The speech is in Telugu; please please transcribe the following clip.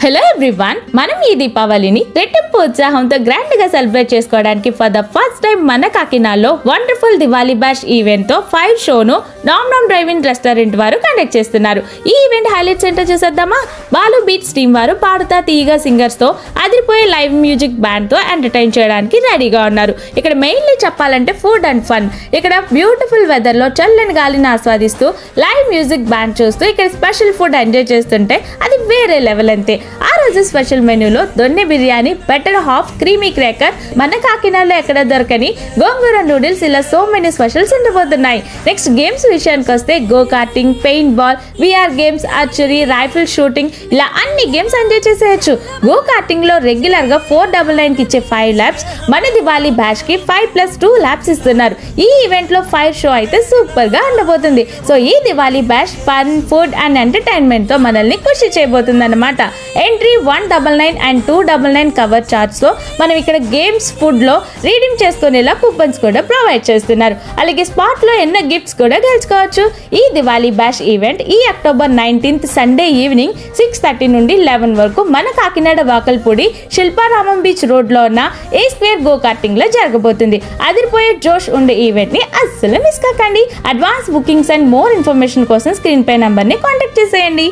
హలో ఎవ్రీవన్, మనం ఈ దీపావళిని రెట్టింపు ఉత్సాహంతో గ్రాండ్ గా సెలబ్రేట్ చేసుకోవడానికి ఫర్ ద ఫస్ట్ టైం మన కాకినాడలో వండర్ఫుల్ దివాళీ బ్యాష్ ఈవెంట్ తో ఫైర్ షోను నామ్ డ్రైవ్ ఇన్ రెస్టారెంట్ వారు కండక్ట్ చేస్తున్నారు. ఈ ఈవెంట్ హైలైట్స్ ఏంటో చూసేద్దామా. బాలు బీట్స్ టీం వారు పాడుతా తీయగా సింగర్స్ తో అదిరిపోయే లైవ్ మ్యూజిక్ బ్యాండ్ తో ఎంటర్టైన్ చేయడానికి రెడీగా ఉన్నారు. ఇక్కడ మెయిన్లీ చెప్పాలంటే ఫుడ్ అండ్ ఫన్. ఇక్కడ బ్యూటిఫుల్ వెదర్ లో చల్లని గాలిని ఆస్వాదిస్తూ లైవ్ మ్యూజిక్ బ్యాండ్ చూస్తూ ఇక్కడ స్పెషల్ ఫుడ్ ఎంజాయ్ చేస్తుంటే అది వేరే లెవెల్ అంతే. ఆ రోజు స్పెషల్ మెనూలో donne biryani, better half, creamy cracker, మన కాకినాడలో ఎక్కడ దొరకని గోంగూర నూడిల్స్, ఇలా సో మెనీ స్పెషల్స్ ఉండబోతున్నాయి. నెక్స్ట్ గేమ్స్ విషయానికి వస్తే go karting, paintball, VR games, archery, rifle shooting, ఇలా అన్ని గేమ్స్ ఎంజాయ్ చేసేయచ్చు. గో కార్టింగ్ లో రెగ్యులర్ గా 499 కి ఇచ్చే 5 laps, మన దివాళీ బ్యాష్ కి 5+2 laps ఇస్తున్నారు. ఈ ఈవెంట్ లో ఫైర్ షో అయితే సూపర్ గా ఉండబోతుంది. సో ఈ Diwali bash fun, food and entertainment తో మనల్ని ఖుషి చేయబోతుంది అన్నమాట. ఎంట్రీ 199 and 299 కవర్ చార్జ్ తో మనం ఇక్కడ గేమ్స్, ఫుడ్ లో రీడింగ్ చేసుకునేలా కూపన్స్ కూడా ప్రొవైడ్ చేస్తున్నారు. అలాగే స్పాట్ లో ఎన్నో గిఫ్ట్స్ కూడా గెలుచుకోవచ్చు. ఈ దివాళీ బ్యాష్ ఈవెంట్ ఈ అక్టోబర్ 19th సండే ఈవినింగ్ 6:30 నుండి 11 వరకు మన కాకినాడ వాకల్పూడి శిల్పారామం బీచ్ రోడ్ లో ఉన్న ఏ స్క్వేర్ గో కార్టింగ్ లో జరగబోతుంది. అదిరిపోయే జోష్ ఉండే ఈవెంట్ ని అస్సలు మిస్ కాకండి. Advance bookings and more information కోసం స్క్రీన్ పై నంబర్ ని కాంటాక్ట్ చేసేయండి.